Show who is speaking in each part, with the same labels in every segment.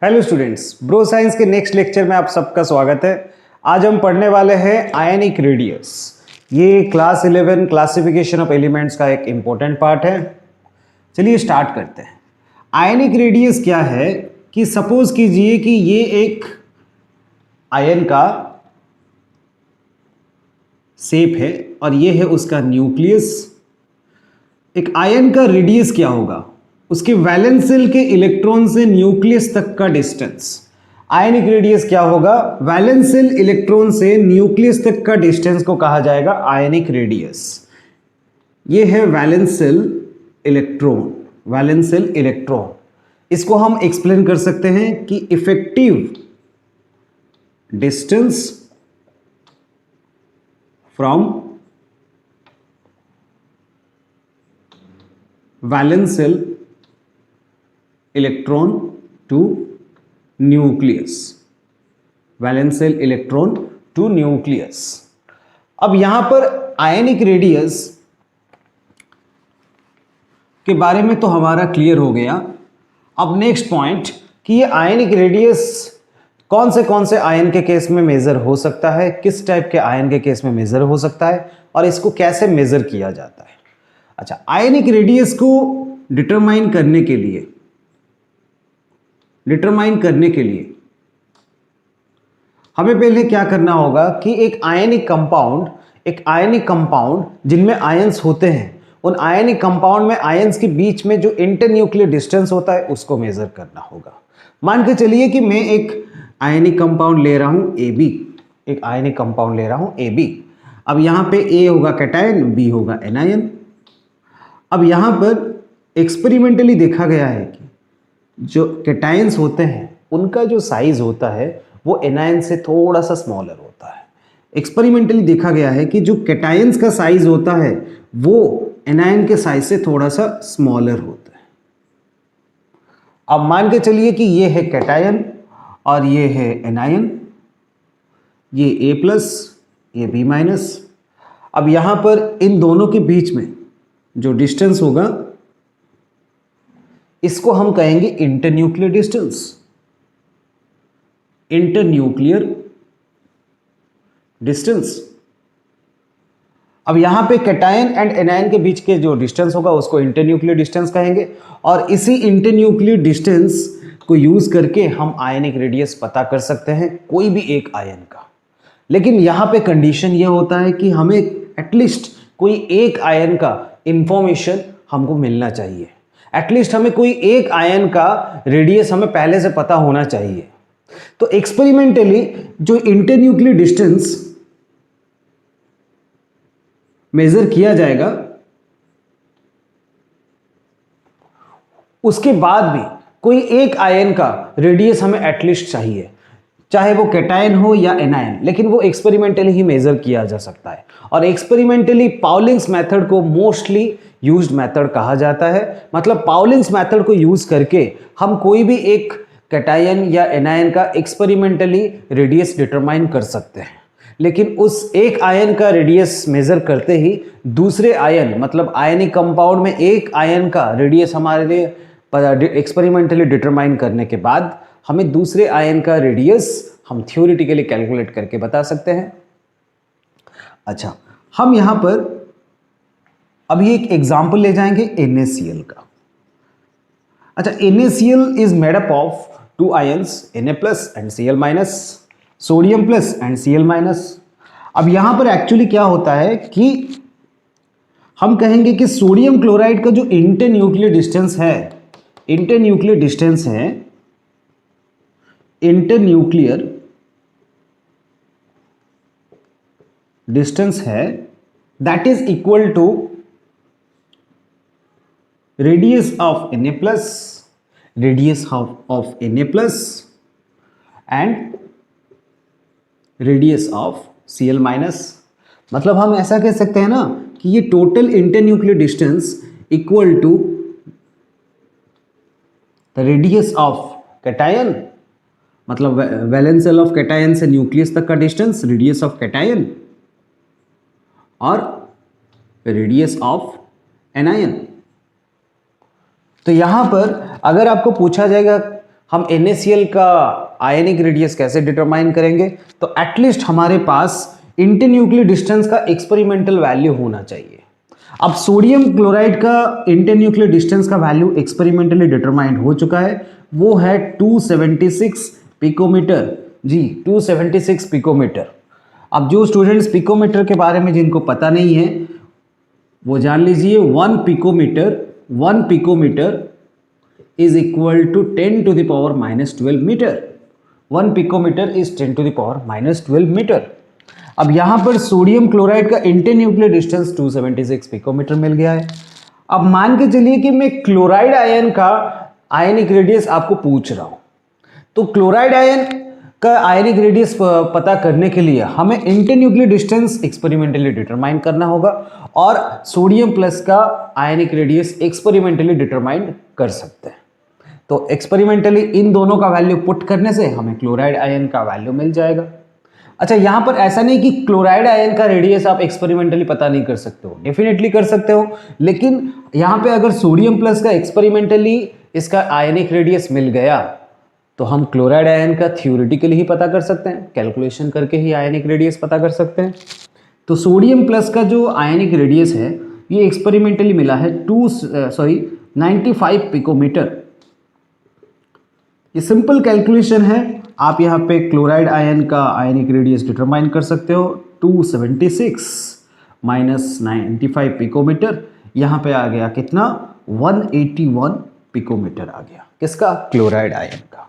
Speaker 1: Hello students, bro science के next lecture में आप सबका स्वागत है। आज हम पढ़ने वाले हैं आयनिक रेडियस। ये क्लास 11 क्लासिफिकेशन ऑफ एलिमेंट्स का एक इंपॉर्टेंट पार्ट है। चलिए स्टार्ट करते हैं। आयनिक रेडियस क्या है कि सपोज कीजिए कि ये एक आयन का शेप है और ये है उसका न्यूक्लियस। एक आयन का रेडियस क्या होगा? उसके वैलेंस शेल के इलेक्ट्रॉन से न्यूक्लियस तक का डिस्टेंस। आयनिक रेडियस क्या होगा? वैलेंस शेल इलेक्ट्रॉन से न्यूक्लियस तक का डिस्टेंस को कहा जाएगा आयनिक रेडियस। ये है valence shell electron. Valence shell electron, इसको हम एक्सप्लेन कर सकते हैं कि effective distance from valence shell electron to nucleus. Valence shell electron to nucleus. अब यहां पर आयनिक रेडियस के बारे में तो हमारा क्लियर हो गया। अब नेक्स्ट पॉइंट कि ये आयनिक रेडियस कौन से आयन के केस में मेजर हो सकता है, किस टाइप के आयन के केस में मेजर हो सकता है और इसको कैसे मेजर किया जाता है। अच्छा, आयनिक रेडियस को डिटरमाइन करने के लिए हमें पहले क्या करना होगा कि एक आयनिक कंपाउंड जिनमें आयंस होते हैं, उन आयनिक कंपाउंड में आयंस के बीच में जो इंटरन्यूक्लियर डिस्टेंस होता है उसको मेजर करना होगा। मान के चलिए कि मैं एक आयनिक कंपाउंड ले रहा हूं AB। अब यहां पे A होगा कैटायन, B होगा एनायन। अब यहां पर एक्सपेरिमेंटली देखा गया है कि जो कैटायंस होते हैं उनका जो साइज होता है वो एनायन से थोड़ा सा स्मॉलर होता है। एक्सपेरिमेंटली देखा गया है कि जो कैटायंस का साइज होता है वो एनायन के साइज से थोड़ा सा स्मॉलर होता है। अब मान के चलिए कि ये है कैटायन और ये है एनायन, ये A+, ये B-। अब यहां पर इन दोनों के बीच में जो डिस्टेंस होगा इसको हम कहेंगे इंटरन्यूक्लियर डिस्टेंस। अब यहां पे कैटायन एंड एनायन के बीच के जो डिस्टेंस होगा उसको इंटरन्यूक्लियर डिस्टेंस कहेंगे और इसी इंटरन्यूक्लियर डिस्टेंस को यूज करके हम आयनिक रेडियस पता कर सकते हैं कोई भी एक आयन का। लेकिन यहां पे कंडीशन यह होता है कि हमें एटलीस्ट कोई एक आयन का इंफॉर्मेशन हमको मिलना चाहिए। एटलीस्ट हमें कोई एक आयन का रेडियस हमें पहले से पता होना चाहिए। तो एक्सपेरिमेंटली जो इंटरन्यूक्लियर डिस्टेंस मेजर किया जाएगा उसके बाद भी कोई एक आयन का रेडियस हमें एटलीस्ट चाहिए, चाहे वो कैटायन हो या एनायन, लेकिन वो एक्सपेरिमेंटली ही मेजर किया जा सकता है। और एक्सपेरिमेंटली पाउलिंग्स मेथड को मोस्टली यूज्ड मेथड कहा जाता है। मतलब पाउलिंग्स मेथड को यूज करके हम कोई भी एक कैटायन या एनायन का एक्सपेरिमेंटली रेडियस डिटरमाइन कर सकते हैं। लेकिन उस एक आयन का रेडियस मेजर करते ही दूसरे आयन, मतलब आयनिक कंपाउंड में एक आयन का रेडियस हमारे लिए एक्सपेरिमेंटली डिटरमाइन करने के बाद हमें दूसरे आयन का रेडियस हम थ्योरेटिकली कैलकुलेट करके बता सकते हैं। अच्छा, हम यहां पर अभी एक एग्जांपल ले जाएंगे NaCl का। अच्छा, NaCl is made up of two ions Na+ and Cl-, sodium plus and Cl-। अब यहां पर एक्चुअली क्या होता है कि हम कहेंगे कि सोडियम क्लोराइड का जो इंटरन्यूक्लियर डिस्टेंस है that is equal to radius of Na+ and radius of Cl-। मतलब हम ऐसा कह सकते हैं ना कि ये total internuclear distance equal to the radius of cation, मतलब वैलेंस शेल ऑफ कैटायन से न्यूक्लियस तक का डिस्टेंस, रेडियस ऑफ कैटायन, और रेडियस ऑफ एनायन। तो यहां पर अगर आपको पूछा जाएगा हम NaCl का आयनिक रेडियस कैसे डिटरमाइन करेंगे? तो एटलीस्ट हमारे पास इंटरन्यूक्लियर डिस्टेंस का एक्सपेरिमेंटल वैल्यू होना चाहिए। अब सोडियम क्लोराइड का इंटरन्यूक्लियर डिस्टेंस का वैल्यू एक्सपेरिमेंटली डिटरमाइंड हो चुका है, वो है 276 पिकोमीटर। जी 276 पिकोमीटर। अब जो स्टूडेंट्स पिकोमीटर के बारे में जिनको पता नहीं है वो जान लीजिए 1 picometre is equal to 10 to the power minus 12 metre. 1 picometre is 10 to the power minus 12 metre. अब यहाँ पर सोडियम क्लोराइड का इंटरन्यूक्लियर डिस्टेंस 276 पिकोमीटर मिल गया है। अब मान के चलिए कि मैं क्लोराइड आयन का आयनिक रेडियस आपको पूछ रहा हूँ, तो क्लोराइड आयन का आयनिक रेडियस पता करने के लिए हमें इंटरन्यूक्लियर डिस्टेंस एक्सपेरिमेंटली डिटरमाइन करना होगा और सोडियम प्लस का आयनिक रेडियस एक्सपेरिमेंटली डिटरमाइन कर सकते हैं। तो एक्सपेरिमेंटली इन दोनों का वैल्यू पुट करने से हमें क्लोराइड आयन का वैल्यू मिल जाएगा। अच्छा, यहाँ पर ऐसा नहीं कि क्लोराइड आयन का रेडियस आप एक्सपेरिमेंटली पता नहीं कर सकते हो, डेफिनेटली कर सकते हो, लेकिन यहाँ पे अगर सोडियम प्लस का एक्सपेरिमेंटली इसका आयनिक रेडियस मिल गया तो हम क्लोराइड आयन का थ्योरेटिकली ही पता कर सकते हैं, कैलकुलेशन करके ही आयनिक रेडियस पता कर सकते हैं। तो सोडियम प्लस का जो आयनिक रेडियस है ये एक्सपेरिमेंटली मिला है 95 पिकोमीटर। ये सिंपल कैलकुलेशन है, आप यहाँ पे क्लोराइड आयन का आयनिक रेडियस डिटरमाइन कर सकते हो। 276 माइनस 95 पिकोमीटर, यहाँ पे आ गया कितना 181 पिकोमीटर आ गया, किसका? क्लोराइड आयन का।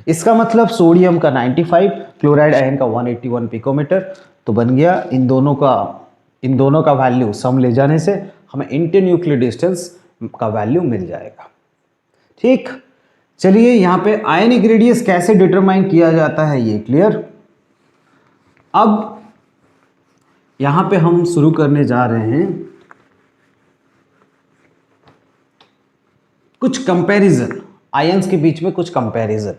Speaker 1: इसका मतलब सोडियम का 95, क्लोराइड आयन का 181 पिकोमीटर। तो बन गया इन दोनों का वैल्यू सम ले जाने से हमें इंटरन्यूक्लियर डिस्टेंस का वैल्यू मिल जाएगा। ठीक, चलिए यहाँ पे आयनिक रेडियस कैसे डिटरमाइन किया जाता है ये क्लियर। अब यहाँ पे हम शुरू करने जा रहे हैं कुछ कंपैरिजन, आयंस के बीच में कुछ कंपैरिजन।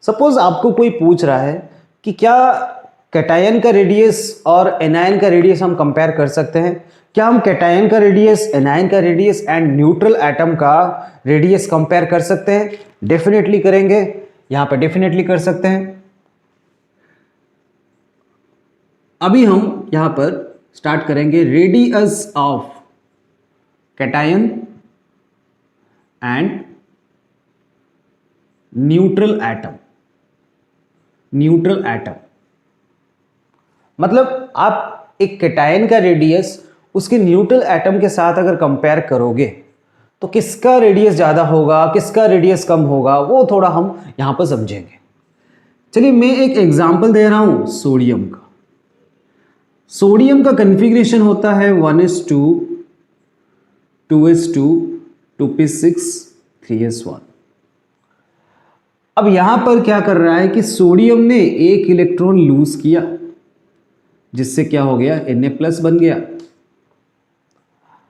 Speaker 1: सपोज आपको कोई पूछ रहा है कि क्या कैटायन का रेडियस और एनायन का रेडियस हम कंपेयर कर सकते हैं? क्या हम कैटायन का रेडियस, एनायन का रेडियस एंड न्यूट्रल एटम का रेडियस कंपेयर कर सकते हैं? डेफिनेटली करेंगे, यहां पे डेफिनेटली कर सकते हैं। अभी हम यहां पर स्टार्ट करेंगे radius of cation and neutral atom. Neutral atom मतलब आप एक कैटायन का रेडियस उसके न्यूट्रल एटम के साथ अगर कंपेयर करोगे तो किसका रेडियस ज़्यादा होगा, किसका रेडियस कम होगा, वो थोड़ा हम यहाँ पर समझेंगे। चलिए मैं एक एग्जांपल दे रहा हूँ सोडियम का। सोडियम का कन्फिग्रेशन होता है 1s2, 2s2, 2p6, 3s1। अब यहां पर क्या कर रहा है कि सोडियम ने एक इलेक्ट्रॉन लूज किया जिससे क्या हो गया, Na+ बन गया।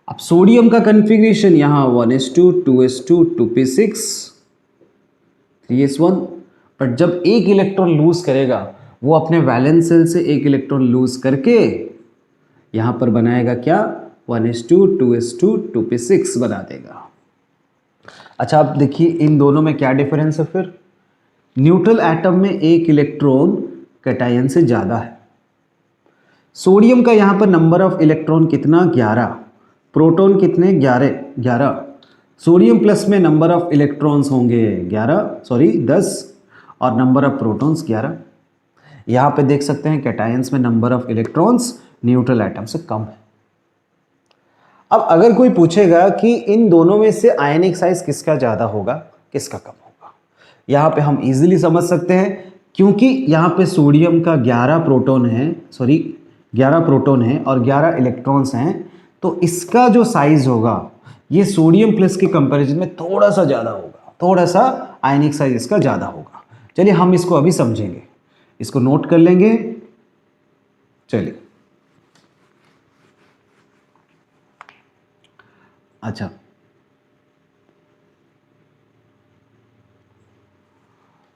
Speaker 1: अब सोडियम का कन्फिग्रेशन यहां 1s2, 2s2, 2p6, 3s1, but जब एक इलेक्ट्रॉन लूज करेगा वो अपने वैलेंस सेल से एक इलेक्ट्रॉन लूज करके यहां पर बनाएगा क्या, 1s2, 2s2, 2p6 बना देगा। अच्छा, अब देखिए इन दोनों में क्या डिफरेंस है फिर। न्यूट्रल एटम में एक इलेक्ट्रॉन कैटायन से ज़्यादा है। सोडियम का यहाँ पर नंबर ऑफ इलेक्ट्रॉन कितना, 11, प्रोटॉन कितने, 11। सोडियम प्लस में नंबर ऑफ इलेक्ट्रॉन्स होंगे 10 और नंबर ऑफ प्रोटॉन्स 11। यहाँ पे देख सकते हैं कैटायंस में number of electrons neutral atom से कम है। अब अगर कोई पूछेगा कि इन दोनों में से आयनिक साइज किसका ज़्यादा होगा, किसका कम होगा, यहाँ पे हम इजीली समझ सकते हैं क्योंकि यहाँ पे सोडियम का 11 प्रोटॉन है और 11 इलेक्ट्रॉन्स हैं, तो इसका जो साइज होगा ये सोडियम प्लस के कंपैरिजन में थोड़ा सा ज़्यादा होगा, थोड़ा सा आयनिक साइज इसका ज़्यादा होगा। चलिए हम इसको अभी समझेंगे, इसको नोट कर लेंगे। चलिए अच्छा,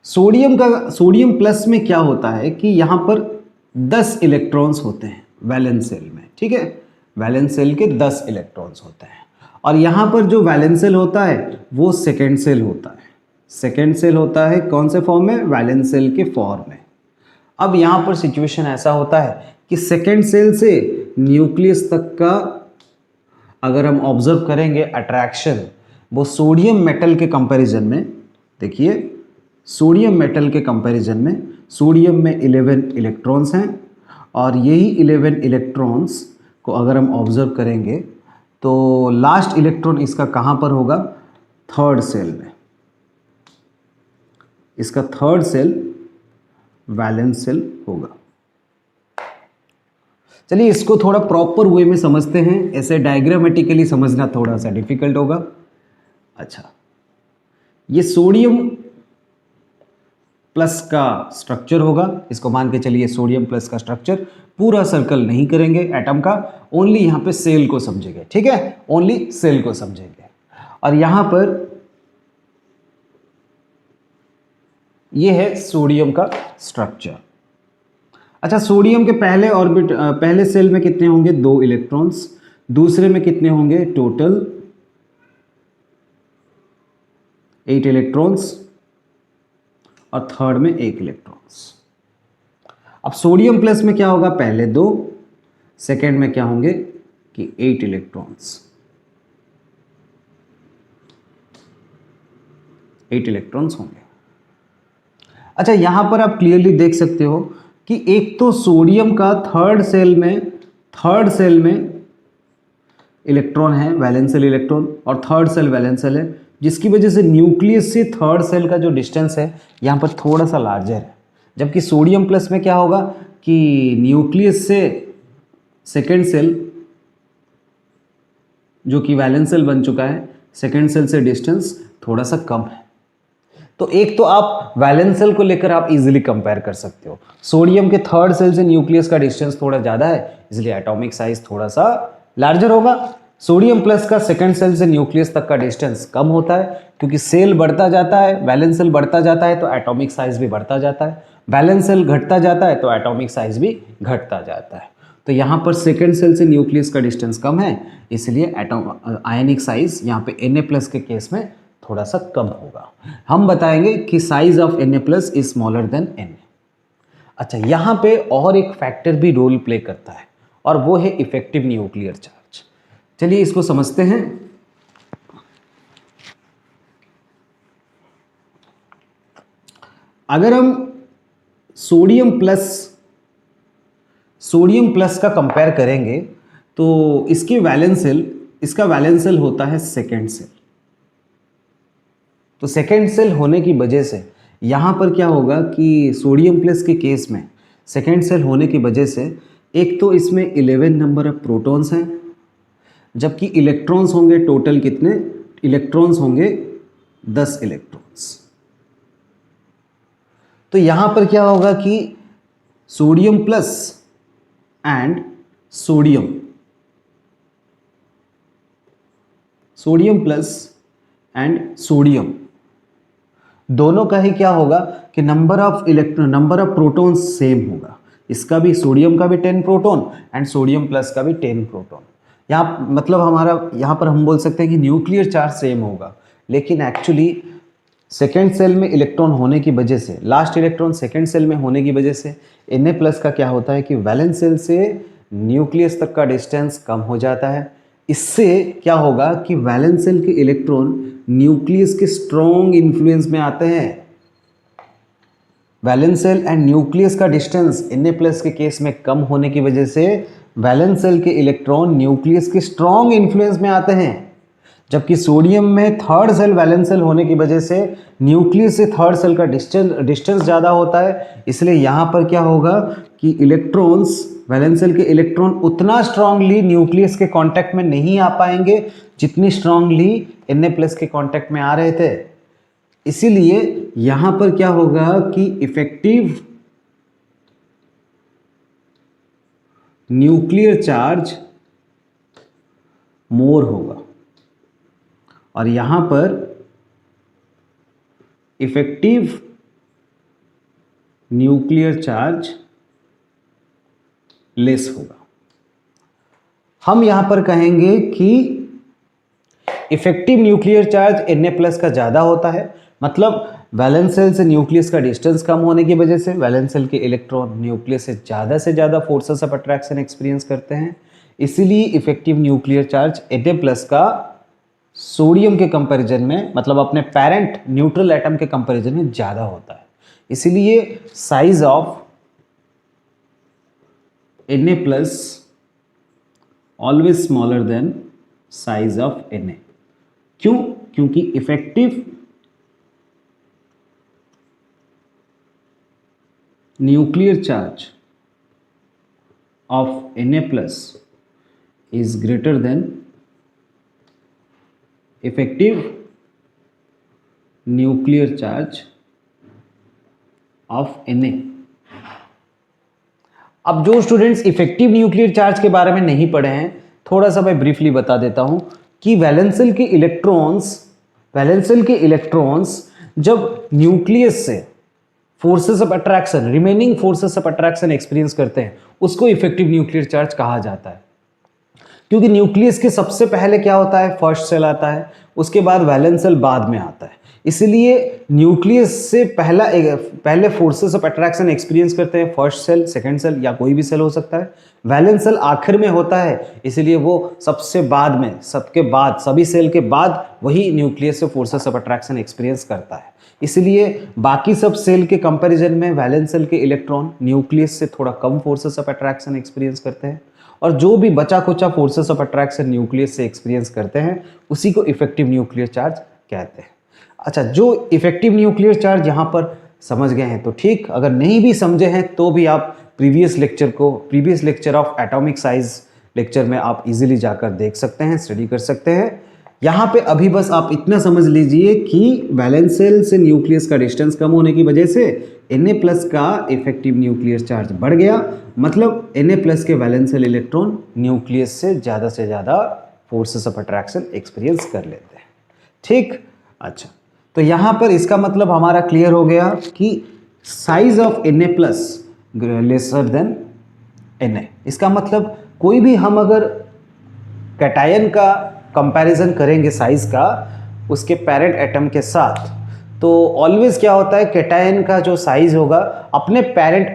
Speaker 1: सोडियम प्लस में क्या होता है कि यहाँ पर 10 इलेक्ट्रॉन्स होते हैं वैलेंस सेल में, ठीक है, वैलेंस सेल के 10 इलेक्ट्रॉन्स होते हैं। और यहाँ पर जो वैलेंस सेल होता है वो सेकेंड सेल होता है, सेकेंड सेल होता है कौन से फॉर्म में, वैलेंस सेल के फॉर्म में। अब यहाँ पर सिचुएशन ऐसा होता है कि सेकेंड सेल से न्यूक्लियस तक का अगर हम ऑब्जर्व करेंगे अट्रैक्शन, वो सोडियम मेटल के कंपैरिजन में, देखिए सोडियम मेटल के कंपैरिजन में सोडियम में 11 इलेक्ट्रॉन्स हैं, और यही 11 इलेक्ट्रॉन्स को अगर हम ऑब्जर्व करेंगे तो लास्ट इलेक्ट्रॉन इसका कहाँ पर होगा, थर्ड सेल में। इसका थर्ड सेल वैलेंस सेल होगा। चलिए इसको थोड़ा प्रॉपर वे में समझते हैं, ऐसे डायग्रामेटिकली समझना थोड़ा सा डिफिकल्ट होगा। अच्छा, ये सोडियम प्लस का स्ट्रक्चर होगा, इसको मान के चलिए सोडियम प्लस का स्ट्रक्चर। पूरा सर्कल नहीं करेंगे एटम का, ओनली यहां पे सेल को समझेंगे, ठीक है, ओनली सेल को समझेंगे। और यहां पर ये है सोडियम का स्ट्रक्चर। अच्छा, सोडियम के पहले ऑर्बिट पहले सेल में कितने होंगे, 2 इलेक्ट्रॉन्स, दूसरे में कितने होंगे, टोटल 8 इलेक्ट्रॉन्स, और थर्ड में 1 इलेक्ट्रॉन्स। अब सोडियम प्लस में क्या होगा, पहले 2, सेकेंड में क्या होंगे कि 8 इलेक्ट्रॉन्स, 8 इलेक्ट्रॉन्स होंगे। अच्छा, यहां पर आप क्लियरली देख सकते हो कि एक तो सोडियम का थर्ड सेल में इलेक्ट्रॉन है, वैलेंशियल इलेक्ट्रॉन, और थर्ड सेल वैलेंशियल है, जिसकी वजह से न्यूक्लियस से थर्ड सेल का जो डिस्टेंस है यहाँ पर थोड़ा सा लार्जर है। जबकि सोडियम प्लस में क्या होगा कि न्यूक्लियस से सेकेंड सेल जो कि वैलेंशियल बन चुका है, सेकेंड सेल से डिस्टेंस थोड़ा सा कम है। तो एक तो आप वैलेंशियल को लेकर आप इजीली कंपेयर कर सकते हो, सोडियम के थर्ड सेल से न्यूक्लियस का डिस्टेंस थोड़ा ज़्यादा है, इसलिए एटॉमिक साइज थोड़ा सा लार्जर होगा। सोडियम प्लस का सेकेंड सेल से न्यूक्लियस तक का डिस्टेंस कम होता है, क्योंकि सेल बढ़ता जाता है, वैलेंस सेल बढ़ता जाता है तो एटॉमिक साइज भी बढ़ता जाता है, वैलेंस सेल घटता जाता है तो एटॉमिक साइज भी घटता जाता है। तो यहाँ पर सेकेंड सेल से न्यूक्लियस का डिस्टेंस कम है, इसलिए आयनिक साइज यहाँ पे Na+ के केस में थोड़ा सा कम होगा। हम बताएंगे कि size of Na+ is smaller than Na। अच्छा, यहाँ पे और एक फैक्टर भी रोल प्ले करता है, और वो है इफेक्टिव न्यूक्लियर चार्ज। चलिए इसको समझते हैं। अगर हम सोडियम प्लस का कंपेयर करेंगे तो इसका वैलेंस सेल होता है सेकेंड सेल। तो सेकेंड सेल होने की वजह से यहाँ पर क्या होगा कि सोडियम प्लस के केस में सेकेंड सेल होने की वजह से एक तो इसमें 11 नंबर ऑफ प्रोटॉन्स हैं, जबकि इलेक्ट्रॉन्स होंगे टोटल कितने, इलेक्ट्रॉन्स होंगे 10 इलेक्ट्रॉन्स। तो यहां पर क्या होगा कि सोडियम प्लस एंड सोडियम दोनों का ही क्या होगा कि नंबर ऑफ प्रोटॉन्स सेम होगा। इसका भी, सोडियम का भी 10 प्रोटॉन एंड सोडियम प्लस का भी 10 प्रोटॉन। यहाँ मतलब हमारा यहाँ पर हम बोल सकते हैं कि न्यूक्लियर चार्ज सेम होगा, लेकिन एक्चुअली सेकेंड सेल में इलेक्ट्रॉन होने की वजह से, लास्ट इलेक्ट्रॉन सेकेंड सेल में होने की वजह से Na+ का क्या होता है कि वैलेंस सेल से न्यूक्लियस तक का डिस्टेंस कम हो जाता है। इससे क्या होगा कि वैलेंस सेल के इलेक्ट्रॉन न्यूक्लियस के स्ट्रॉन्ग इन्फ्लुएंस में आते हैं। वैलेंस सेल एंड न्यूक्लियस का डिस्टेंस Na+ के केस में कम होने की वजह से वैलेंस सेल के इलेक्ट्रॉन न्यूक्लियस के स्ट्रॉन्ग इन्फ्लुएंस में आते हैं, जबकि सोडियम में थर्ड सेल वैलेंस सेल होने की वजह से न्यूक्लियस से थर्ड सेल का डिस्टेंस ज़्यादा होता है। इसलिए यहाँ पर क्या होगा कि इलेक्ट्रॉन्स, वैलेंस सेल के इलेक्ट्रॉन उतना स्ट्रांगली न्यूक्लियस के कांटेक्ट में नहीं आ पाएंगे जितनी स्ट्रांगली Na+ के कांटेक्ट में आ रहे थे। इसीलिए यहाँ पर क्या होगा कि इफेक्टिव न्यूक्लियर चार्ज मोर होगा, और यहां पर इफेक्टिव न्यूक्लियर चार्ज लेस होगा। हम यहां पर कहेंगे कि इफेक्टिव न्यूक्लियर चार्ज Na+ का ज़्यादा होता है, मतलब वैलेंस सेल से न्यूक्लियस का डिस्टेंस कम होने की वजह से वैलेंस सेल के इलेक्ट्रॉन न्यूक्लियस से ज़्यादा फोर्सेस ऑफ अट्रैक्शन एक्सपीरियंस करते हैं। इसीलिए इफेक्टिव न्यूक्लियर चार्ज Na+ का सोडियम के कंपैरिजन में, मतलब अपने पेरेंट न्यूट्रल एटम के कंपैरिजन में ज़्यादा होता है। इसीलिए size of Na+ always smaller than size of Na। क्यों? क्योंकि effective nuclear charge of Na+ is greater than effective nuclear charge of Na। अब जो स्टूडेंट्स इफेक्टिव न्यूक्लियर चार्ज के बारे में नहीं पढ़े हैं, थोड़ा सा मैं ब्रीफली बता देता हूं कि वैलेंस सेल के इलेक्ट्रॉन्स जब न्यूक्लियस से forces of attraction, remaining forces of attraction experience करते हैं, उसको इफेक्टिव न्यूक्लियर चार्ज कहा जाता है। क्योंकि न्यूक्लियस के सबसे पहले क्या होता है, फर्स्ट सेल आता है, उसके बाद वैलेंस सेल बाद में आता है। इसलिए न्यूक्लियस से पहले फोर्सेस ऑफ अट्रैक्शन एक्सपीरियंस करते हैं फर्स्ट सेल, सेकंड सेल या कोई भी सेल हो सकता है। वैलेंस सेल आखिर में होता है, इसलिए वो सबसे बाद में, सभी सेल के बाद वही न्यूक्लियस से फोर्सेस ऑफ अट्रैक्शन एक्सपीरियंस करता है। इसलिए बाकी सब सेल के कंपैरिजन में वैलेंस सेल के इलेक्ट्रॉन न्यूक्लियस से थोड़ा कम फोर्सेस ऑफ अट्रैक्शन एक्सपीरियंस करते हैं, और जो भी बचा कुचा फोर्सेस ऑफ अट्रैक्शन न्यूक्लियस से एक्सपीरियंस करते हैं उसी को इफेक्टिव न्यूक्लियर चार्ज कहते हैं। अच्छा, जो इफेक्टिव न्यूक्लियर चार्ज यहाँ पर समझ गए हैं तो ठीक, अगर नहीं भी समझे हैं तो भी आप previous lecture of atomic size lecture में आप इजीली जाकर देख सकते हैं, स्टडी कर सकते हैं। यहाँ पे अभी बस आप इतना समझ लीजिए कि वैलेंस सेल से न्यूक्लियस का डिस्टेंस कम होने की वजह से Na+ का इफेक्टिव न्यूक्लियर चार्ज बढ़ गया, मतलब Na+ के वैलेंस सेल इलेक्ट्रॉन न्यूक्लियस से ज़्यादा फोर्सेस ऑफ अट्रैक्शन एक्सपीरियंस कर लेते हैं। ठीक, अच्छा, तो यहाँ पर इसका मतलब हमारा क्लियर हो गया कि size of Na+ lesser than Na। इसका मतलब कोई भी हम अगर कैटायन का कंपैरिजन करेंगे साइज का उसके पेरेंट एटम के साथ, तो ऑलवेज क्या होता है, कैटायन का जो साइज होगा अपने पेरेंट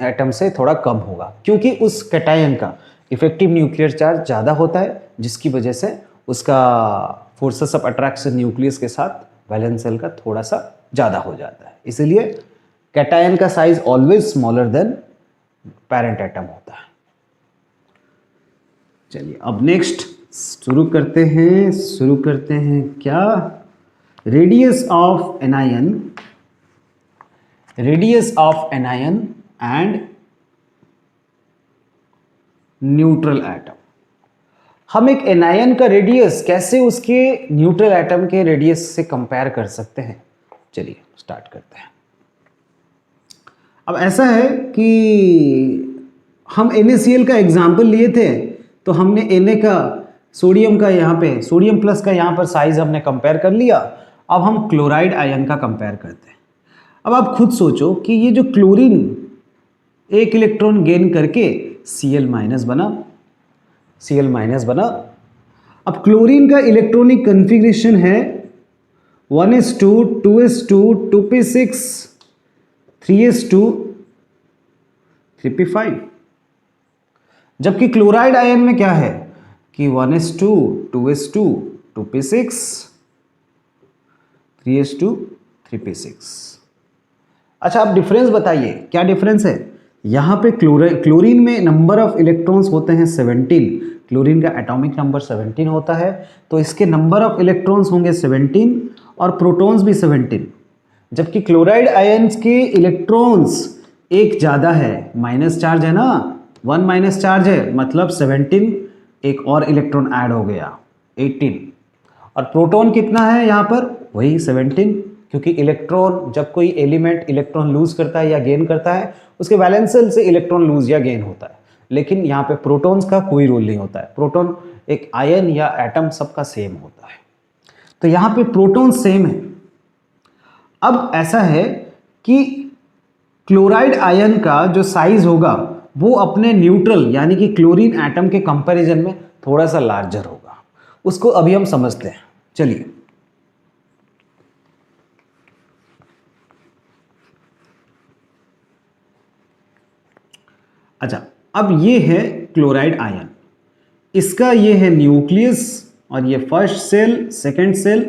Speaker 1: एटम से थोड़ा कम होगा, क्योंकि उस कैटायन का इफेक्टिव न्यूक्लियर चार्ज ज़्यादा होता है, जिसकी वजह से उसका फोर्सेस ऑफ अट्रैक्शन न्यूक्लियस के साथ वैलेंस सेल का थोड़ा सा ज़्यादा हो जाता है। इसलिए कैटायन का size always smaller then parent atom होता है। चलिए अब नेक्स्ट शुरू करते हैं क्या, radius of anion and neutral atom. हम एक एनायन का रेडियस कैसे उसके न्यूट्रल एटम के रेडियस से कंपेयर कर सकते हैं, चलिए स्टार्ट करते हैं। अब ऐसा है कि हम NaCl का एग्जाम्पल लिए थे, तो हमने Na का सोडियम प्लस का यहाँ पर साइज हमने कंपेयर कर लिया। अब हम क्लोराइड आयन का कंपेयर करते हैं। अब आप खुद सोचो कि ये जो क्लोरीन एक इलेक्ट्रॉन गेन करके Cl- बना। अब क्लोरीन का इलेक्ट्रॉनिक कन्फिग्रेशन है 1s2 2s2 2p6 3s2 3p5, जबकि क्लोराइड आयन में क्या है कि 1s2 2s2 2p6 3s2 3p6। अच्छा, आप डिफरेंस बताइए, क्या डिफरेंस है? यहाँ पे क्लोरीन में नंबर ऑफ इलेक्ट्रॉन्स होते हैं 17, क्लोरीन का एटॉमिक नंबर 17 होता है, तो इसके नंबर ऑफ इलेक्ट्रॉन्स होंगे 17 और प्रोटॉन्स भी 17, जबकि क्लोराइड आयन्स के इलेक्ट्रॉन्स एक ज़्यादा है, माइनस चार्ज है ना, 1 माइनस चार्ज है, मतलब 17 एक और इलेक्ट्रॉन ऐड हो गया 18, और प्रोटॉन कितना है यहाँ पर, वही 17, क्योंकि इलेक्ट्रॉन जब कोई एलिमेंट इलेक्ट्रॉन लूज करता है या गेन करता है उसके वैलेंस सेल से इलेक्ट्रॉन लूज या गेन होता है, लेकिन यहाँ पे प्रोटॉन्स का कोई रोल नहीं होता है। प्रोटॉन एक आयन या एटम सबका सेम होता है, तो यहाँ पे प्रोटॉन सेम है। अब ऐसा है कि क्लोराइड आयन का जो साइज होगा वो अपने न्यूट्रल यानी कि क्लोरीन एटम के कंपैरिजन में थोड़ा सा लार्जर होगा, उसको अभी हम समझते हैं। चलिए, अच्छा, अब ये है क्लोराइड आयन, इसका ये है न्यूक्लियस और ये first shell, second shell,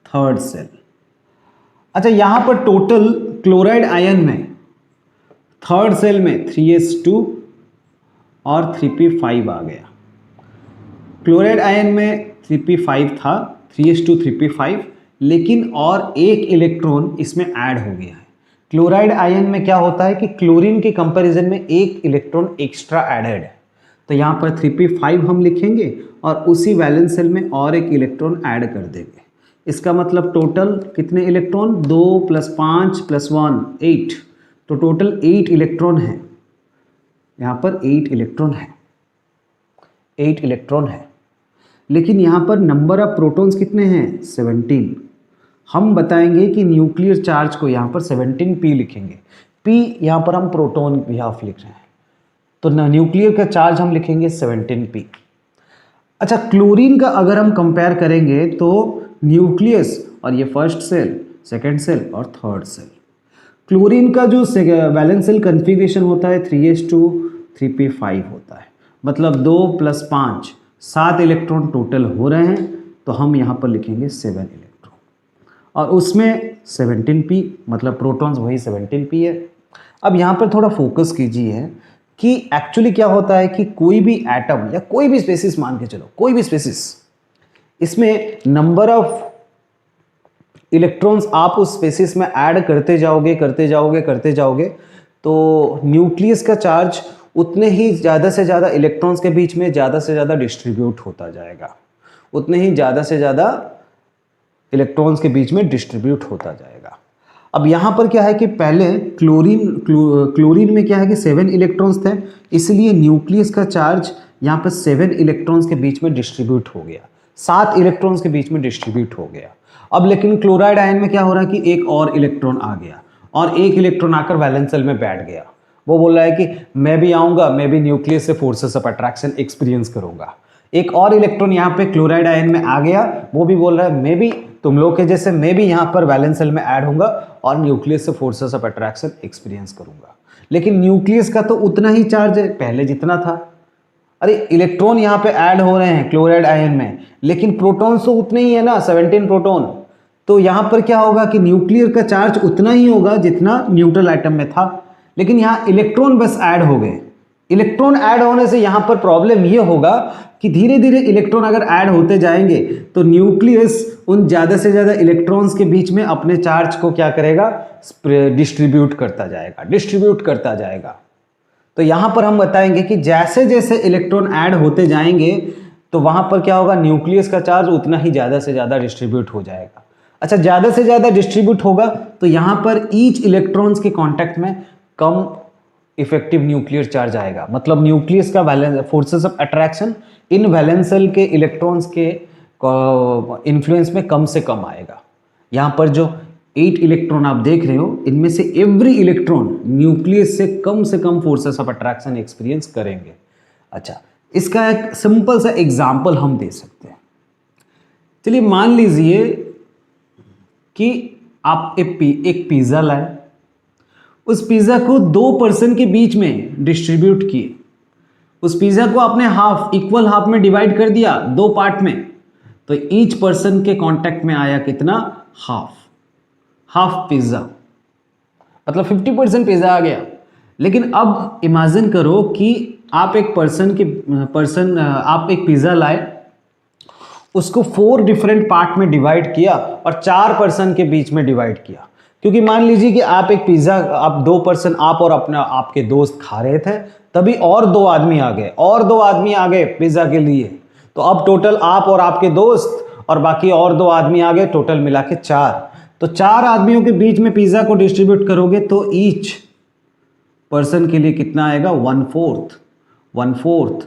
Speaker 1: third shell. अच्छा, यहां पर टोटल क्लोराइड आयन में थर्ड सेल में 3s2 और 3p5 आ गया। क्लोराइड आयन में 3p5 था, 3s2 3p5, लेकिन और एक इलेक्ट्रॉन इसमें ऐड हो गया है। क्लोराइड आयन में क्या होता है कि क्लोरीन के कंपैरिजन में एक इलेक्ट्रॉन एक्स्ट्रा एडेड है, तो यहाँ पर 3p5 हम लिखेंगे और उसी वैलेंस सेल में और एक इलेक्ट्रॉन ऐड कर देंगे। इसका मतलब टोटल कितने इलेक्ट्रॉन, 2 + 5 + 1 8, तो टोटल 8 इलेक्ट्रॉन है। यहाँ पर 8 इलेक्ट्रॉन है, 8 इलेक्ट्रॉन है, लेकिन यहाँ पर नंबर ऑफ प्रोटॉन्स कितने हैं, 17। हम बताएंगे कि न्यूक्लियर चार्ज को यहाँ पर 17p लिखेंगे। p यहाँ पर हम प्रोटॉन बिहाफ लिख रहे हैं, तो न्यूक्लियर का चार्ज हम लिखेंगे 17p। अच्छा, क्लोरीन का अगर हम कंपेयर करेंगे तो न्यूक्लियस और ये फर्स्ट सेल, सेकंड सेल और थर्ड सेल, क्लोरीन का जो वैलेंस सेल कन्फिग्रेशन होता है 3s2 3p5 होता है, मतलब 2 + 5 7 इलेक्ट्रॉन टोटल हो रहे हैं, तो हम यहाँ पर लिखेंगे 7 इलेक्ट्रॉन और उसमें 17p, मतलब प्रोटॉन्स वही 17p है। अब यहाँ पर थोड़ा फोकस कीजिए कि एक्चुअली क्या होता है कि कोई भी एटम या कोई भी स्पेसिस, मान के चलो कोई भी स्पेसिस, इसमें नंबर ऑफ इलेक्ट्रॉन्स आप उस स्पेसिस में ऐड करते जाओगे करते जाओगे करते जाओगे, तो न्यूक्लियस का चार्ज उतने ही ज़्यादा से ज़्यादा इलेक्ट्रॉन्स के बीच में ज़्यादा से ज़्यादा डिस्ट्रीब्यूट होता जाएगा, उतने ही ज़्यादा से ज़्यादा इलेक्ट्रॉन्स के बीच में डिस्ट्रीब्यूट होता जाएगा। अब यहाँ पर क्या है कि पहले क्लोरीन में क्या है कि 7 इलेक्ट्रॉन्स थे, इसलिए न्यूक्लियस का चार्ज यहाँ पर 7 इलेक्ट्रॉन्स के बीच में डिस्ट्रीब्यूट हो गया, 7 इलेक्ट्रॉन्स के बीच में डिस्ट्रीब्यूट हो गया। अब लेकिन क्लोराइड आयन में क्या हो रहा है कि एक और इलेक्ट्रॉन आ गया और एक इलेक्ट्रॉन आकर वैलेंस सेल में बैठ गया। वो बोल रहा है कि मैं भी आऊँगा, मैं भी न्यूक्लियस से फोर्सेस ऑफ अट्रैक्शन एक्सपीरियंस करूँगा। एक और इलेक्ट्रॉन यहाँ पे क्लोराइड आयन में आ गया, वो भी बोल रहा है मैं भी तुम लोग के जैसे मैं भी यहाँ पर वैलेंस सेल में ऐड होऊंगा और न्यूक्लियस से फोर्सेस ऑफ अट्रैक्शन एक्सपीरियंस करूंगा। लेकिन न्यूक्लियस का तो उतना ही चार्ज है पहले जितना था। अरे इलेक्ट्रॉन यहाँ पे ऐड हो रहे हैं क्लोराइड आयन में, लेकिन प्रोटॉन्स तो उतने ही है ना, 17 प्रोटॉन। तो यहाँ पर क्या होगा कि न्यूक्लियर का चार्ज उतना ही होगा जितना न्यूट्रल एटम में था, लेकिन यहाँ इलेक्ट्रॉन बस ऐड हो गए। इलेक्ट्रॉन ऐड होने से यहाँ पर प्रॉब्लम ये होगा कि धीरे धीरे इलेक्ट्रॉन अगर ऐड होते जाएंगे तो न्यूक्लियस उन ज़्यादा से ज़्यादा इलेक्ट्रॉन्स के बीच में अपने चार्ज को क्या करेगा, डिस्ट्रीब्यूट करता जाएगा, डिस्ट्रीब्यूट करता जाएगा। तो यहाँ पर हम बताएंगे कि जैसे जैसे इलेक्ट्रॉन ऐड होते जाएंगे तो वहाँ पर क्या होगा, न्यूक्लियस का चार्ज उतना ही ज़्यादा से ज़्यादा डिस्ट्रीब्यूट हो जाएगा। अच्छा, ज़्यादा से ज़्यादा डिस्ट्रीब्यूट होगा तो यहाँ पर ईच इलेक्ट्रॉन्स के कॉन्टैक्ट में कम इफेक्टिव न्यूक्लियर चार्ज आएगा, मतलब न्यूक्लियस का valence forces of attraction in valence shell के इलेक्ट्रॉन्स के इन्फ्लुएंस में कम से कम आएगा। यहाँ पर जो 8 इलेक्ट्रॉन आप देख रहे हो, इनमें से एवरी इलेक्ट्रॉन न्यूक्लियस से कम फोर्सेस ऑफ अट्रैक्शन एक्सपीरियंस करेंगे। अच्छा, इसका एक सिंपल सा एग्जाम्पल हम दे सकते हैं। चलिए मान लीजिए कि आप एक पिज़्ज़ा लाए, उस पिज़्ज़ा को 2 पर्सन के बीच में डिस्ट्रीब्यूट किए, उस पिज़्ज़ा को आपने इक्वल हाफ में डिवाइड कर दिया 2 पार्ट में, तो ईच पर्सन के कांटेक्ट में आया कितना, हाफ पिज़्ज़ा, मतलब 50% पिज़्ज़ा आ गया। लेकिन अब इमेजिन करो कि आप एक आप एक पिज़्ज़ा लाए, उसको 4 डिफरेंट पार्ट में डिवाइड किया और 4 पर्सन के बीच में डिवाइड किया। क्योंकि मान लीजिए कि आप एक पिज़्ज़ा, आप 2 पर्सन, आप और आपके दोस्त खा रहे थे, तभी और 2 आदमी आ गए पिज़्ज़ा के लिए, तो अब टोटल आप और आपके दोस्त और बाकी और 2 आदमी आ गए, टोटल मिला के 4। तो 4 आदमियों के बीच में पिज़्ज़ा को डिस्ट्रीब्यूट करोगे तो ईच पर्सन के लिए कितना आएगा, 1/4।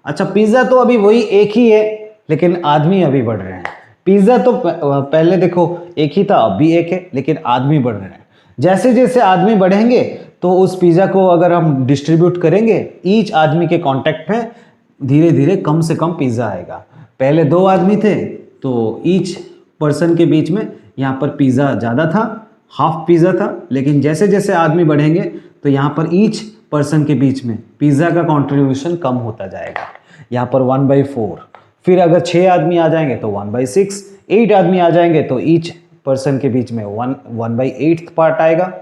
Speaker 1: अच्छा, पिज़्ज़ा तो अभी वही एक ही है, लेकिन आदमी अभी बढ़ रहे हैं। पिज़्ज़ा तो पहले देखो एक ही था, अभी एक है, लेकिन आदमी बढ़ रहे हैं। जैसे जैसे आदमी बढ़ेंगे तो उस पिज़्ज़ा को अगर हम डिस्ट्रीब्यूट करेंगे, ईच आदमी के कांटेक्ट में धीरे धीरे कम से कम पिज़्ज़ा आएगा। पहले 2 आदमी थे तो ईच पर्सन के बीच में यहाँ पर पिज़्ज़ा ज़्यादा था, हाफ पिज़्ज़ा था, लेकिन जैसे जैसे आदमी बढ़ेंगे तो यहाँ पर ईच पर्सन के बीच में पिज़्ज़ा का कंट्रीब्यूशन कम होता जाएगा। यहाँ पर 1/4, फिर अगर 6 आदमी आ जाएंगे तो 1/6, 8 आदमी आ जाएंगे तो ईच पर्सन के बीच में 1/8 पार्ट आएगा।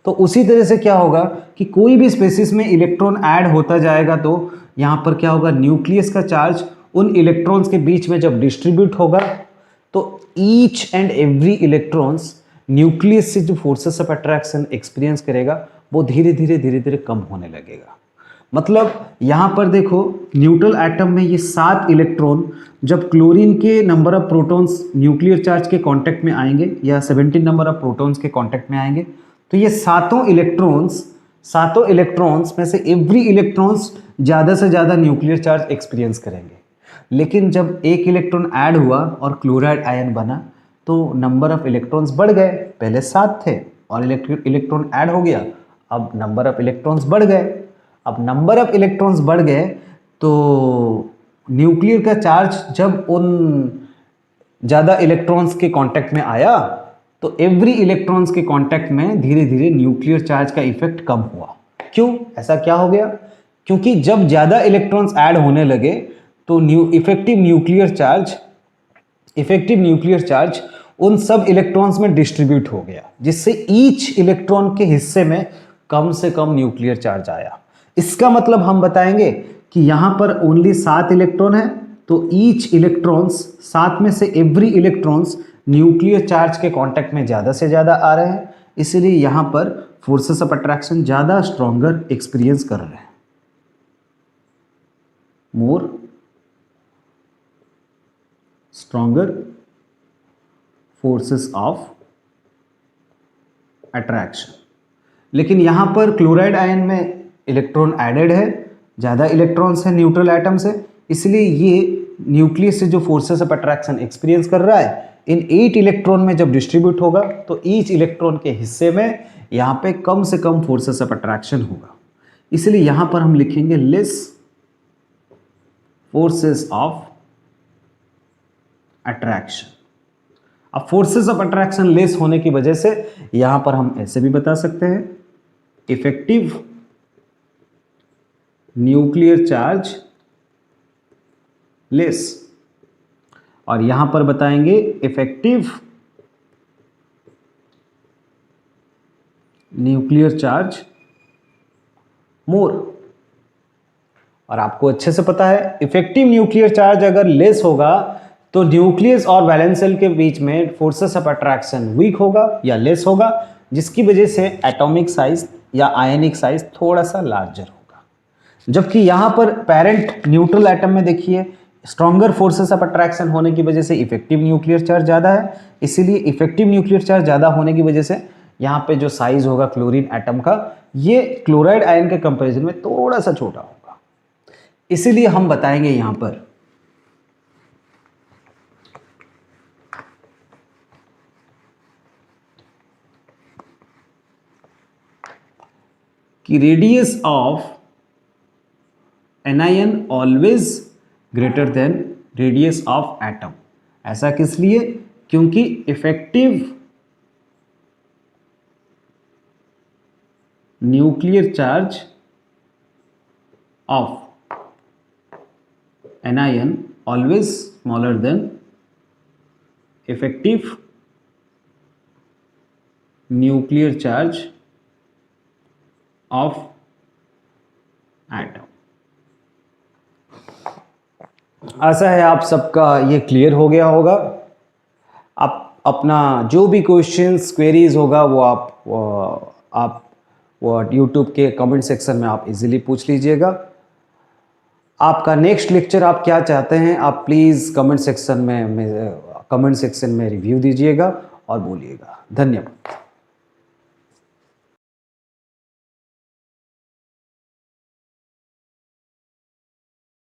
Speaker 1: तो उसी तरह से क्या होगा कि कोई भी स्पेसिस में इलेक्ट्रॉन ऐड होता जाएगा तो यहाँ पर क्या होगा, न्यूक्लियस का चार्ज उन इलेक्ट्रॉन्स के बीच में जब डिस्ट्रीब्यूट होगा तो each and every electrons nucleus से जो फोर्सेस ऑफ अट्रैक्शन एक्सपीरियंस करेगा वो धीरे धीरे कम होने लगेगा। मतलब यहाँ पर देखो न्यूट्रल एटम में ये 7 इलेक्ट्रॉन जब क्लोरीन के number of protons nuclear charge के कांटेक्ट में आएंगे या 17 नंबर ऑफ प्रोटॉन्स के कांटेक्ट में आएंगे तो ये सातों इलेक्ट्रॉन्स में से एवरी इलेक्ट्रॉन्स ज़्यादा से ज़्यादा न्यूक्लियर चार्ज एक्सपीरियंस करेंगे। लेकिन जब एक इलेक्ट्रॉन ऐड हुआ और क्लोराइड आयन बना तो नंबर ऑफ इलेक्ट्रॉन्स बढ़ गए, पहले 7 थे और इलेक्ट्रॉन ऐड हो गया, अब नंबर ऑफ इलेक्ट्रॉन्स बढ़ गए। अब नंबर ऑफ इलेक्ट्रॉन्स बढ़ गए तो न्यूक्लियर का चार्ज जब उन ज़्यादा इलेक्ट्रॉन्स के कांटेक्ट में आया तो एवरी इलेक्ट्रॉन्स के कांटेक्ट में धीरे धीरे न्यूक्लियर चार्ज का इफेक्ट कम हुआ। क्यों ऐसा क्या हो गया? क्योंकि जब ज़्यादा इलेक्ट्रॉन्स ऐड होने लगे तो इफेक्टिव न्यूक्लियर चार्ज उन सब इलेक्ट्रॉन्स में डिस्ट्रीब्यूट हो गया, जिससे ईच इलेक्ट्रॉन के हिस्से में कम से कम न्यूक्लियर चार्ज आया। इसका मतलब हम बताएंगे कि यहाँ पर ओनली 7 इलेक्ट्रॉन है तो ईच इलेक्ट्रॉन्स 7 में से एवरी इलेक्ट्रॉन्स न्यूक्लियर चार्ज के कांटेक्ट में ज़्यादा से ज़्यादा आ रहे हैं, इसलिए यहाँ पर फोर्सेस ऑफ अट्रैक्शन ज़्यादा स्ट्रॉन्गर एक्सपीरियंस कर रहे हैं। More stronger forces of attraction. लेकिन यहाँ पर क्लोराइड आयन में इलेक्ट्रॉन एडेड है, ज़्यादा इलेक्ट्रॉन्स हैं न्यूट्रल एटम से, इसलिए ये न्यूक्लियस से जो फोर्सेस ऑफ अट्रैक्शन एक्सपीरियंस कर रहा है इन 8 इलेक्ट्रॉन में जब डिस्ट्रीब्यूट होगा तो ईच इलेक्ट्रॉन के हिस्से में यहाँ पे कम से कम फोर्सेस ऑफ अट्रैक्शन होगा। इसलिए यहाँ पर हम लिखेंगे लेस फोर्सेस ऑफ अट्रैक्शन। अब फोर्सेस ऑफ अट्रैक्शन लेस होने की वजह से यहाँ पर हम ऐसे भी बता सकते हैं इफेक्टिव न्यूक्लियर चार्ज लेस, और यहां पर बताएंगे इफेक्टिव न्यूक्लियर चार्ज मोर। और आपको अच्छे से पता है इफेक्टिव न्यूक्लियर चार्ज अगर लेस होगा तो न्यूक्लियस और वैलेंस शेल के बीच में फोर्सेस ऑफ अट्रैक्शन वीक होगा या लेस होगा, जिसकी वजह से एटॉमिक साइज या आयनिक साइज थोड़ा सा लार्जर होगा। जबकि यहां पर पेरेंट न्यूट्रल एटम में देखिए स्ट्रॉन्गर फोर्सेस ऑफ अट्रैक्शन होने की वजह से इफेक्टिव न्यूक्लियर चार्ज ज़्यादा है, इसीलिए इफेक्टिव न्यूक्लियर चार्ज ज़्यादा होने की वजह से यहाँ पे जो साइज होगा क्लोरीन एटम का ये क्लोराइड आयन के कंपैरिजन में थोड़ा सा छोटा होगा। इसीलिए हम बताएंगे यहाँ पर कि radius of anion always greater than radius of atom. ऐसा किस लिए? क्योंकि effective nuclear charge of anion always smaller than effective nuclear charge of atom. आशा है आप सबका ये क्लियर हो गया होगा। आप अपना जो भी क्वेश्चंस क्वेरीज होगा वो आप यूट्यूब के कमेंट सेक्शन में आप इजीली पूछ लीजिएगा। आपका नेक्स्ट लेक्चर आप क्या चाहते हैं आप प्लीज़ कमेंट सेक्शन में रिव्यू दीजिएगा और बोलिएगा। धन्यवाद।